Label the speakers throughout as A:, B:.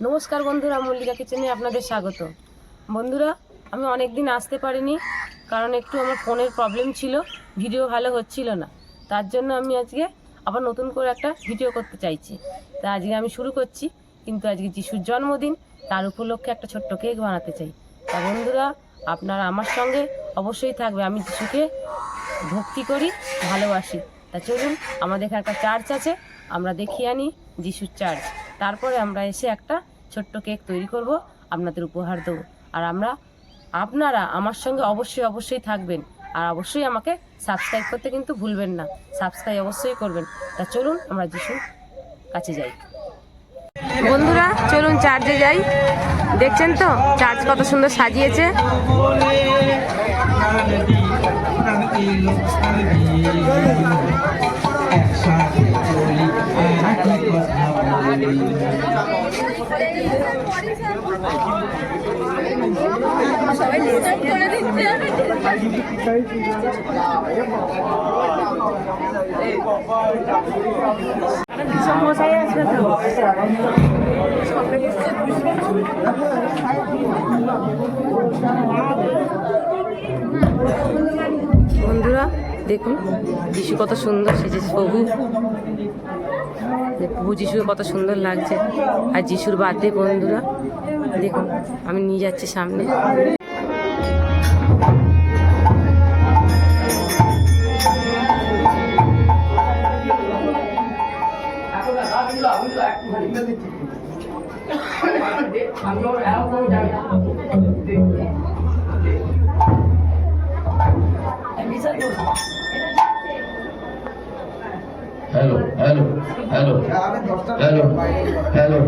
A: নমস্কার বন্ধুরা, মল্লিকা কিচেনে আপনাদের স্বাগত। বন্ধুরা, আমি অনেক দিন আসতে পারিনি, কারণ একটু আমার ফোনের প্রবলেম ছিল, ভিডিও ভালো হচ্ছিল না। তার জন্য আমি আজকে আবার নতুন করে একটা ভিডিও করতে চাইছি। তা আজকে আমি শুরু করছি, কিন্তু আজকে যিশুর জন্মদিন, তার উপলক্ষে একটা ছোট্ট কেক বানাতে চাই। তা বন্ধুরা, আপনারা আমার সঙ্গে অবশ্যই থাকবে। আমি যিশুকে ভক্তি করি, ভালোবাসি। তা চলুন, আমাদের এখানে একটা চার্চ আছে, আমরা দেখিয়ে আনি যিশুর চার্চ। তারপরে আমরা এসে একটা ছোট্ট কেক তৈরি করব, আপনাদের উপহার দেবো। আর আপনারা আমার সঙ্গে অবশ্যই থাকবেন। আর অবশ্যই আমাকে সাবস্ক্রাইব করতে কিন্তু ভুলবেন না, সাবস্ক্রাইব অবশ্যই করবেন। তা চলুন আমরা যিশুর কাছে যাই। বন্ধুরা, চলুন চার্চে যাই। দেখছেন তো চার্চ কত সুন্দর সাজিয়েছে। মশাই আসবে তো। বন্ধুরা দেখুন, যিশু কত সুন্দর সেজেছে। প্রভু যিশু কত সুন্দর লাগছে। আর যিশুর বার্থডে বন্ধুরা দেখুন, আমি নিয়ে যাচ্ছি সামনে।
B: Hello hello hello hello hello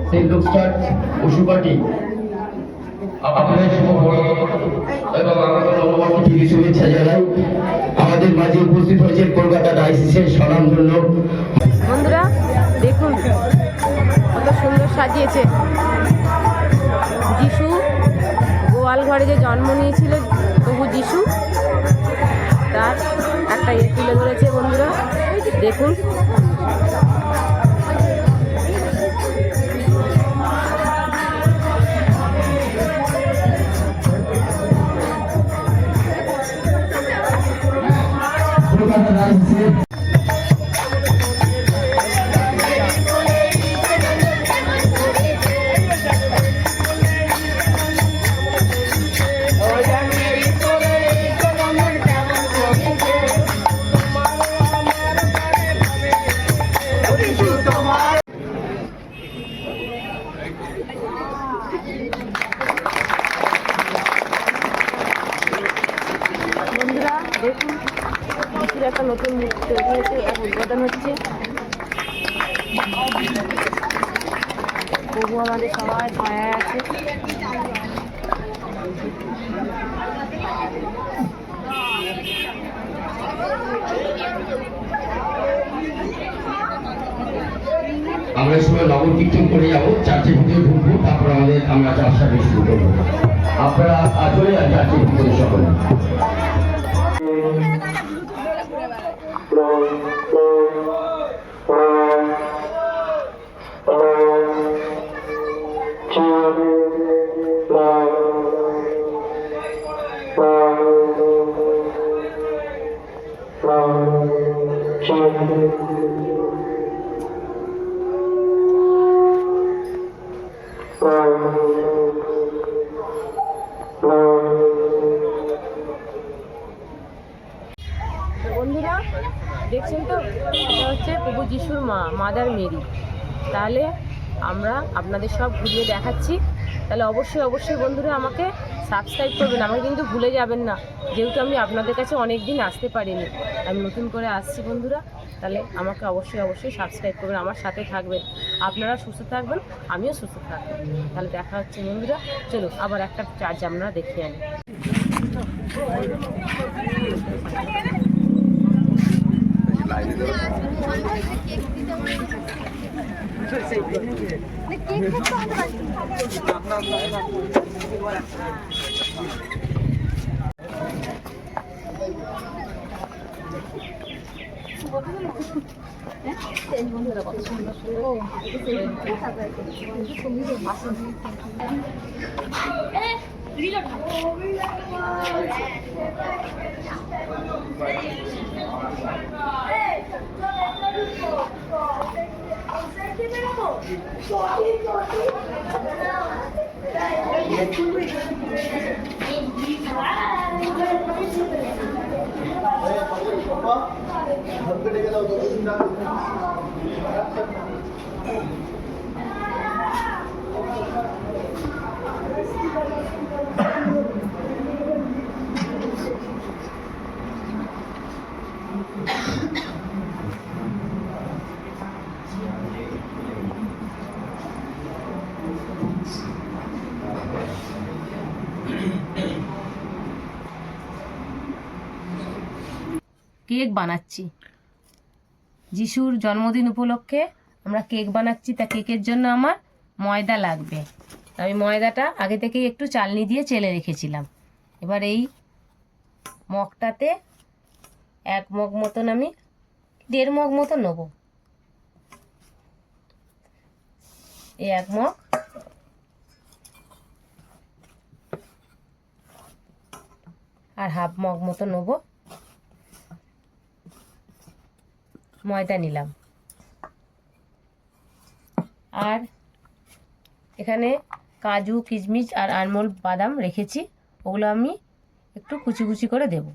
B: সেই লোকটার পশুপাটি আপনাদের এবং আমাদের নববর্ষ থেকে শুভেচ্ছা জানাই। আমাদের মাঝে উপস্থিত হয়েছে কলকাতা ডায়াসিসের স্বনামধন্য।
A: বন্ধুরা দেখুন কত সুন্দর সাজিয়েছে। যিশু গোয়াল ঘরে যে জন্ম নিয়েছিল প্রভু যিশু, তার একটা তুলে ধরেছে বন্ধুরা দেখুন। বন্ধুরা দেখুন, যিশুর একটা নতুন মূর্তি তৈরি হয়েছে, এক উদ্বোধন হচ্ছে। প্রভু আমাদের সবাই পায়ে আছে।
B: আমরা সময় নগর কীর্তন করে যাবো, চার্চের ভিতরে ঢুকবো, তারপর আমরা চার্চটাকে শুরু করবো। আপনারা চলে যান চার্চের ভিতরে সকলে।
A: বন্ধুরা দেখছেন তো, এটা হচ্ছে প্রভু যিশুর মা, মাদার মেরি। তাহলে আমরা আপনাদের সব ঘুরিয়ে দেখাচ্ছি। তাহলে অবশ্যই বন্ধুরা আমাকে সাবস্ক্রাইব করবেন, আমাকে কিন্তু ভুলে যাবেন না, যেহেতু আমি আপনাদের কাছে অনেক দিন আসতে পারিনি, আমি নতুন করে আসছি বন্ধুরা। তাহলে আমাকে অবশ্যই সাবস্ক্রাইব করবেন, আমার সাথে থাকবেন। আপনারা সুস্থ থাকবেন, আমিও সুস্থ থাকবেন। তাহলে দেখা হচ্ছে বন্ধুরা। চলো আবার একটা চার্জ আমরা দেখিয়ে আনি।
C: বন্ধুরা কত সুন্দর
A: কেক বানাচ্ছি। যিশুর জন্মদিন উপলক্ষে আমরা কেক বানাচ্ছি, তা কেকের জন্য আমার ময়দা লাগবে। আমি ময়দাটা আগে থেকেই একটু চালনি দিয়ে চেলে রেখেছিলাম। এবার এই মগটাতে 1 মগ মতন, আমি 1.5 মগ মতো নেব। এই 1 মগ আর 1/2 মগ মতো নেব ময়দা নিলাম। আর এখানে কাজু, কিশমিশ আর আলমন্ড বাদাম রেখেছি, ওগুলো আমি একটু কুচি কুচি করে দেব।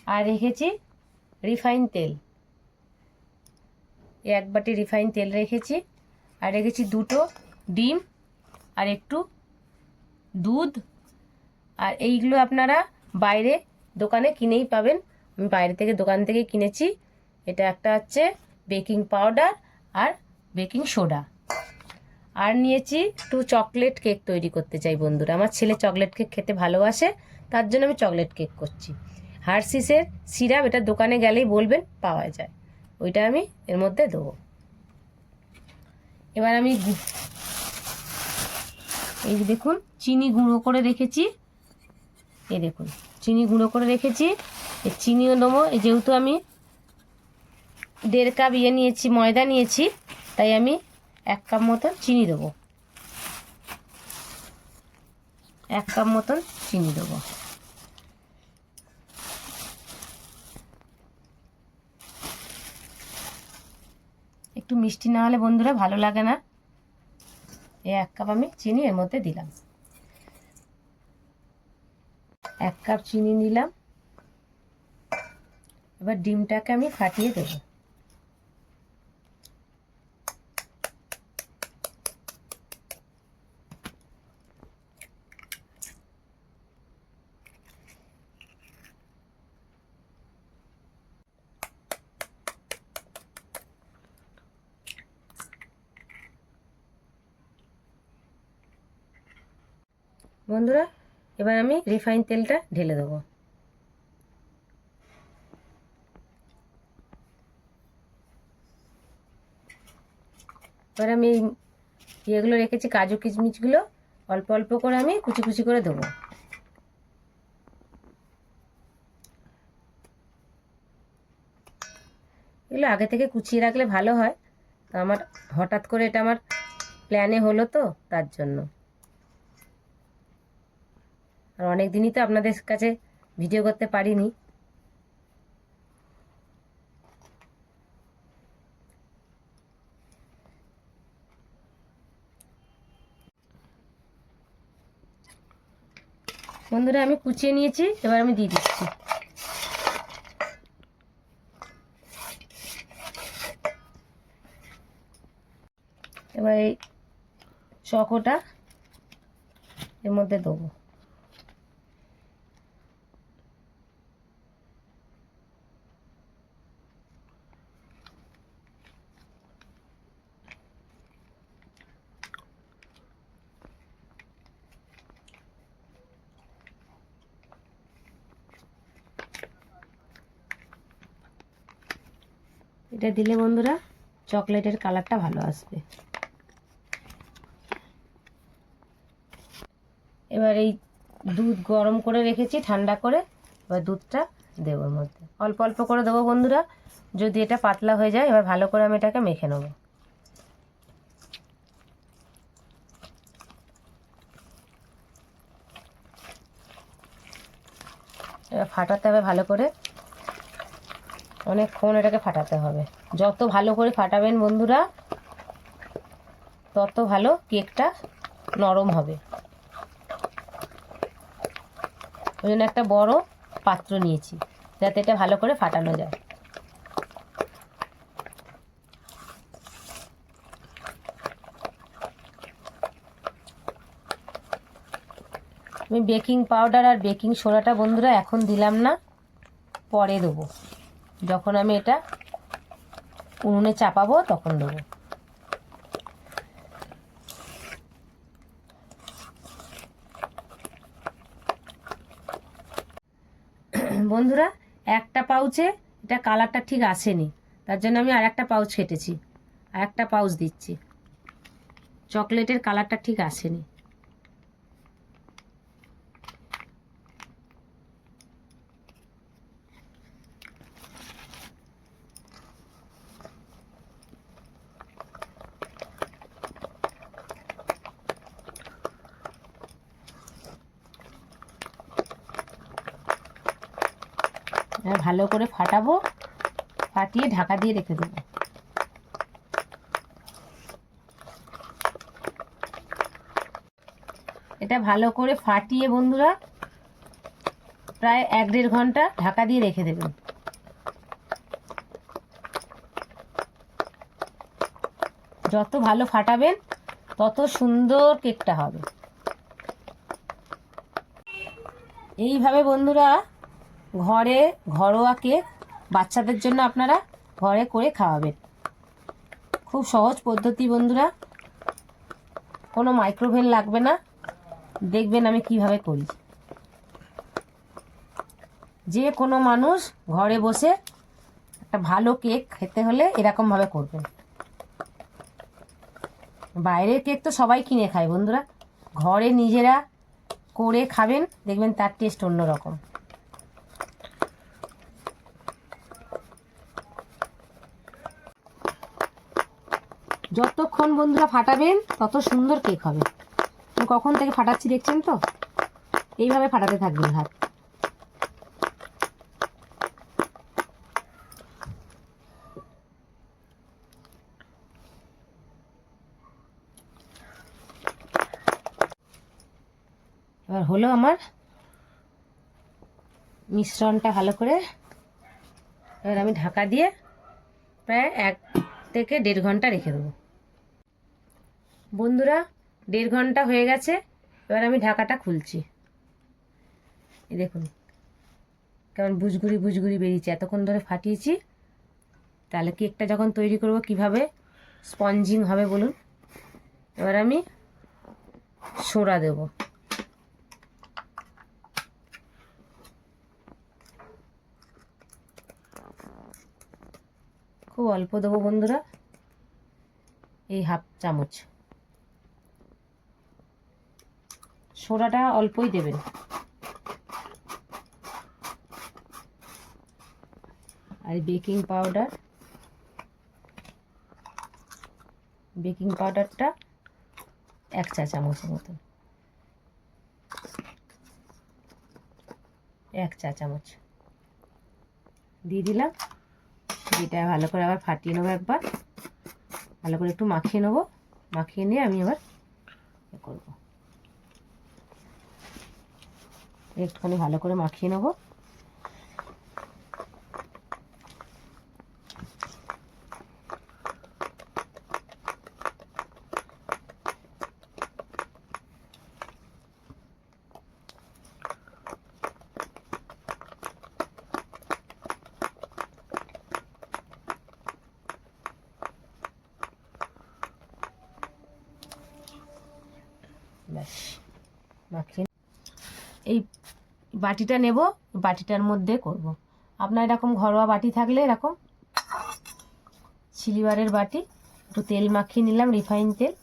A: আর রেখেছি রিফাইন তেল, 1 বাটি রিফাইন তেল রেখেছি। আর রেখেছি 2টো ডিম আর একটু দুধ। আর এইগুলো আপনারা বাইরে দোকানে কিনেই পাবেন, আমি বাইরে থেকে দোকান থেকে কিনেছি। এটা একটা হচ্ছে বেকিং পাউডার আর বেকিং সোডা। আর নিয়েছি একটু চকলেট কেক তৈরি করতে চাই বন্ধুরা। আমার ছেলে চকলেট কেক খেতে ভালোবাসে, তার জন্য আমি চকলেট কেক করছি। হার্শিসের সিরাপ, এটা দোকানে গেলেই বলবেন পাওয়া যায়, ওইটা আমি এর মধ্যে দেবো। এবার আমি এই যে দেখুন চিনি গুঁড়ো করে রেখেছি, এই দেখুন চিনি গুঁড়ো করে রেখেছি। এই চিনিও নেবো, যেহেতু আমি 1.5 কাপ নিয়েছি, ময়দা নিয়েছি, তাই আমি 1 কাপ মতন চিনি দেবো। 1 কাপ মতন চিনি দেবো। একটু মিষ্টি না হলে বন্ধুরা ভালো লাগে না। এই 1 কাপ আমি চিনি এর মধ্যে দিলাম। 1 কাপ চিনি নিলাম। এবার ডিমটাকে আমি ফাটিয়ে দেবো। বন্ধুরা এবার আমি রিফাইন তেলটা ঢেলে দেবো। এবার আমি ইয়েগুলো রেখেছি, কাজু কিশমিশগুলো অল্প অল্প করে আমি কুচি কুচি করে দেবো। এগুলো আগে থেকে কুচিয়ে রাখলে ভালো হয়, তো আমার হঠাৎ করে এটা আমার প্ল্যানে হলো, তো তার জন্য। আর অনেক দিনই তো আপনাদের কাছে ভিডিও করতে পারিনি। বন্ধুরা আমি কুচিয়ে নিয়েছি, এবার আমি দিয়ে দিচ্ছি। এবার এই চকোটা এর মধ্যে দেবো। এটা দিলে বন্ধুরা চকলেটের কালারটা ভালো আসবে। এবার এই দুধ গরম করে রেখেছি ঠান্ডা করে, এবার দুধটা দেবো এর মধ্যে। অল্প অল্প করে দেবো বন্ধুরা, যদি এটা পাতলা হয়ে যায়, এবার ভালো করে আমি এটাকে মেখে নেব। এবার ফাটাতে হবে ভালো করে, অনেকক্ষণ এটাকে ফাটাতে হবে। যত ভালো করে ফাটাবেন বন্ধুরা, তত ভালো কেকটা নরম হবে। ওই জন্য একটা বড় পাত্র নিয়েছি, যাতে এটা ভালো করে ফাটানো যায়। আমি বেকিং পাউডার আর বেকিং সোডাটা বন্ধুরা এখন দিলাম না, পরে দেবো। যখন আমি এটা উনুনে চাপাবো তখন দেবো। বন্ধুরা, একটা পাউচে এটা কালারটা ঠিক আসেনি, তার জন্য আমি আর একটা পাউচ কেটেছি, আর একটা পাউচ দিচ্ছি। চকলেটের কালারটা ঠিক আসেনি। আর ভালো করে ফাটাবো, ফাটিয়ে ঢাকা দিয়ে রেখে দেবো। এটা ভালো করে ফাটিয়ে বন্ধুরা প্রায় 1-1.5 ঘন্টা ঢাকা দিয়ে রেখে দেবেন। যত ভালো ফাটাবেন তত সুন্দর কেকটা হবে। এইভাবে বন্ধুরা ঘরোয়া কেক বাচ্চাদের জন্য আপনারা ঘরে করে খাওয়াবেন। খুব সহজ পদ্ধতি বন্ধুরা, কোনো মাইক্রোওভেন লাগবে না। দেখবেন আমি কিভাবে করি। যে কোনো মানুষ ঘরে বসে একটা ভালো কেক খেতে হলে এরকমভাবে করবেন। বাইরের কেক তো সবাই কিনে খায় বন্ধুরা, ঘরে নিজেরা করে খাবেন, দেখবেন তার টেস্ট অন্যরকম। যতক্ষণ বন্ধুরা ফাটাবেন তত সুন্দর কেক হবে। আমি কখন থেকে ফাটাচ্ছি দেখছেন তো, এইভাবে ফাটাতে থাকবেন হাত। এবার হলো আমার মিশ্রণটা ভালো করে। এবার আমি ঢাকা দিয়ে প্রায় 1 থেকে 1.5 ঘন্টা রেখে দেবো। বন্ধুরা 1.5 ঘন্টা হয়ে গেছে। এবার আমি ঢাকাটা খুলছি। এই দেখুন কেমন বুজগুড়ি বুজগুড়ি বেরিয়েছে, এতক্ষণ ধরে ফাটিয়েছি। তাহলে কেকটা যখন তৈরি করব কিভাবে স্পঞ্জিং হবে বলুন। এবার আমি সোডা দেব। খুব অল্প দেবো বন্ধুরা, এই 1/2 চামচ। সোডাটা অল্পই দেবেন। আর বেকিং পাউডারটা 1 চা চামচের মতন, 1 চা চামচ দিয়ে দিলাম। এটা ভালো করে আবার ফাটিয়ে নেবো, একবার ভালো করে একটু মাখিয়ে নেবো। মাখিয়ে নিয়ে আমি আবার করব, একটুখানি ভালো করে মাখিয়ে নেবো। ব্যাস মাখিয়ে এই বাটিটা নেব, বাটিটার মধ্যে করব। আপনার এরকম ঘরোয়া বাটি থাকলে এরকম সিলভারের বাটি, একটু তেল মাখিয়ে নিলাম, রিফাইন তেল,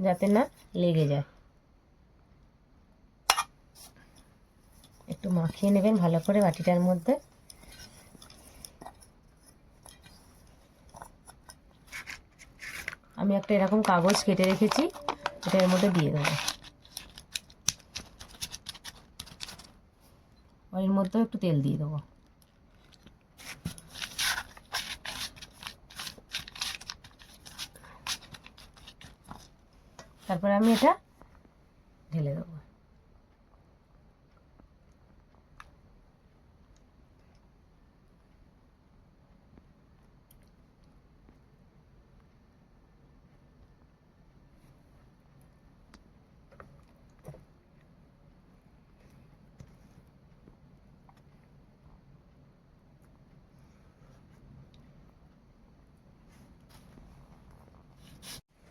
A: যাতে না লেগে যায়। একটু মাখিয়ে নেবেন ভালো করে বাটিটার মধ্যে। আমি একটা এরকম কাগজ কেটে রেখেছি, এটা এর মধ্যে দিয়ে দেবো। আর এর মধ্যেও একটু তেল দিয়ে দেবো। তারপরে আমি এটা ঢেলে দেবো।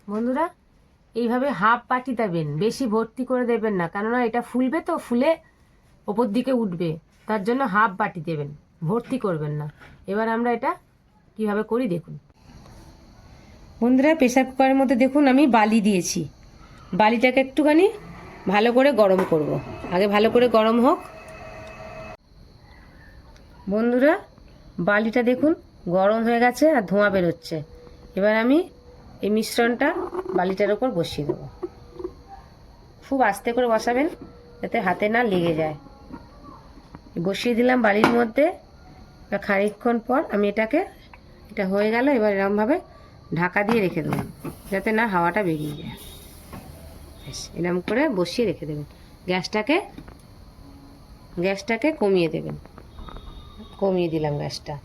A: বন্ধুরা, এইভাবে হাফ বাটি দেবেন, বেশি ভর্তি করে দেবেন না, কেননা এটা ফুলবে তো, ফুলে ওপর দিকে উঠবে, তার জন্য হাফ বাটি দেবেন, ভর্তি করবেন না। এবার আমরা এটা কিভাবে করি দেখুন। বন্ধুরা, প্রেসার কুকারের মধ্যে দেখুন আমি বালি দিয়েছি। বালিটাকে একটুখানি ভালো করে গরম করব। আগে ভালো করে গরম হোক। বন্ধুরা, বালিটা দেখুন গরম হয়ে গেছে আর ধোঁয়া বেরোচ্ছে। এবার আমি এই মিশ্রণটা বালিটার ওপর বসিয়ে দেবো। খুব আস্তে করে বসাবেন যাতে হাতে না লেগে যায়। বসিয়ে দিলাম বালির মধ্যে। খানিকক্ষণ পর আমি এটা হয়ে গেল। এবার এরকমভাবে ঢাকা দিয়ে রেখে দেবো যাতে না হাওয়াটা বেরিয়ে যায়। এরকম করে বসিয়ে রেখে দেবেন। গ্যাসটাকে কমিয়ে দেবেন। কমিয়ে দিলাম গ্যাসটা,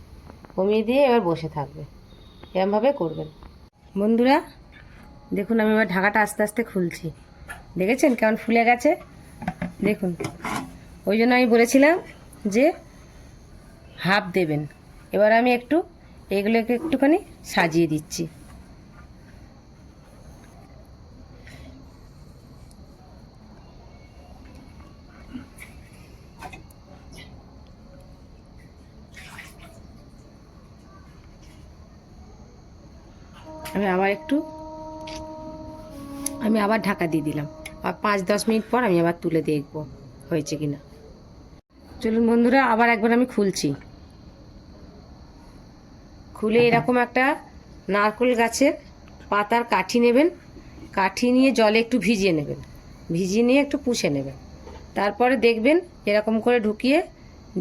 A: কমিয়ে দিয়ে এবার বসে থাকবে। এরকমভাবে করবেন। বন্ধুরা দেখুন, আমি এবার ঢাকাটা আস্তে আস্তে খুলছি। দেখেছেন কেমন ফুলে গেছে? দেখুন, ওই জন্য আমি বলেছিলাম যে হাফ দেবেন। এবার আমি এগুলোকে একটুখানি সাজিয়ে দিচ্ছি। আমি আবার ঢাকা দিয়ে দিলাম। আর 5-10 মিনিট পর আমি আবার তুলে দেখব হয়েছে কিনা। চলুন বন্ধুরা, আবার একবার আমি খুলছি। খুলে এরকম একটা নারকেল গাছের পাতার কাঠি নেবেন। কাঠি নিয়ে জলে একটু ভিজিয়ে নেবেন, ভিজিয়ে নিয়ে একটু পুষে নেবেন। তারপরে দেখবেন এরকম করে ঢুকিয়ে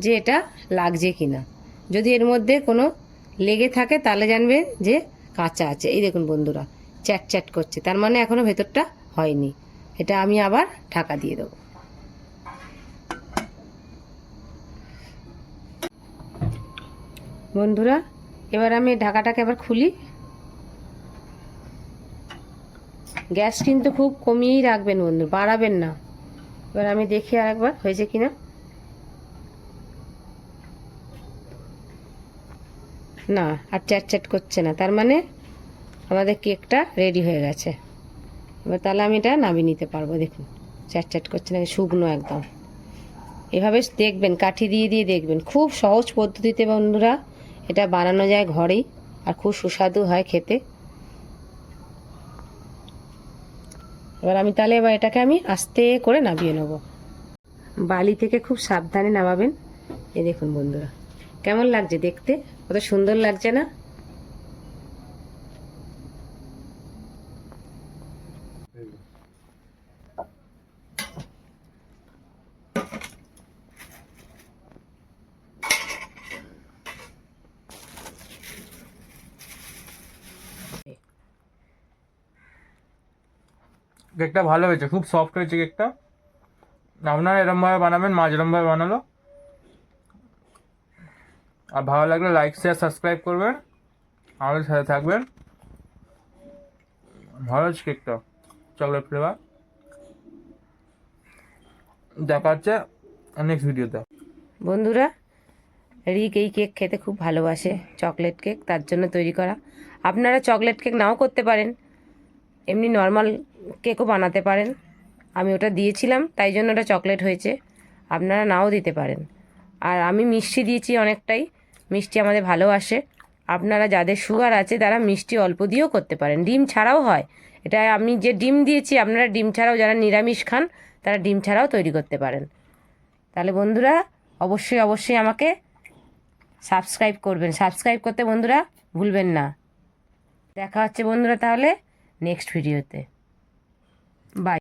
A: যে এটা লাগছে কিনা। যদি এর মধ্যে কোনো লেগে থাকে তাহলে জানবে যে কাঁচা আছে। এই দেখুন বন্ধুরা, চ্যাট চ্যাট করছে, তার মানে এখনো ভেতরটা হয়নি। এটা আমি আবার ঢাকা দিয়ে দেবো। বন্ধুরা, এবার আমি ঢাকাটাকে আবার খুলি। গ্যাস কিন্তু খুব কমিয়েই রাখবেন বন্ধু, বাড়াবেন না। এবার আমি দেখি আর একবার হয়েছে কিনা। না, আর চ্যাট চ্যাট করছে না, তার মানে আমাদের কেকটা রেডি হয়ে গেছে। এবার তাহলে আমি এটা নামিয়ে নিতে পারবো। দেখুন চ্যাট চ্যাট করছে না, শুকনো একদম। এভাবে দেখবেন, কাঠি দিয়ে দিয়ে দেখবেন। খুব সহজ পদ্ধতিতে বন্ধুরা এটা বানানো যায় ঘরেই, আর খুব সুস্বাদু হয় খেতে। এবার এটাকে আমি আস্তে করে নামিয়ে নেব। বালি থেকে খুব সাবধানে নামাবেন। এই দেখুন বন্ধুরা, কেমন লাগছে দেখতে, কত সুন্দর লাগছে না?
D: কেকটা ভালো হয়েছে, খুব সফট হয়েছে কেকটা। আপনারা এরমভাবে বানাবেন, মা যেরমভাবে বানালো। আর ভালো লাগলে লাইক শেয়ার সাবস্ক্রাইব করবেন, আমাদের সাথে থাকবেন। ভালো হচ্ছে কেকটা, চকলেট ফ্লেভার। দেখা হচ্ছে নেক্সট ভিডিওতে।
A: বন্ধুরা, রিক এই কেক খেতে খুব ভালোবাসে, চকলেট কেক, তার জন্য তৈরি করা। আপনারা চকলেট কেক নাও করতে পারেন, এমনি নর্মাল কেকও বানাতে পারেন। আমি ওটা দিয়েছিলাম তাই জন্য ওটা চকলেট হয়েছে, আপনারা নাও দিতে পারেন। আর আমি মিষ্টি দিয়েছি অনেকটাই, মিষ্টি আমাদের ভালোবাসে। আপনারা যাদের সুগার আছে তারা মিষ্টি অল্প দিয়েও করতে পারেন, ডিম ছাড়াও হয় এটা। আমি যে ডিম দিয়েছি, আপনারা ডিম ছাড়াও, যারা নিরামিষ খান তারা ডিম ছাড়াও তৈরি করতে পারেন। তাহলে বন্ধুরা অবশ্যই আমাকে সাবস্ক্রাইব করবেন। সাবস্ক্রাইব করতে বন্ধুরা ভুলবেন না। দেখা হচ্ছে বন্ধুরা তাহলে নেক্সট ভিডিওতে।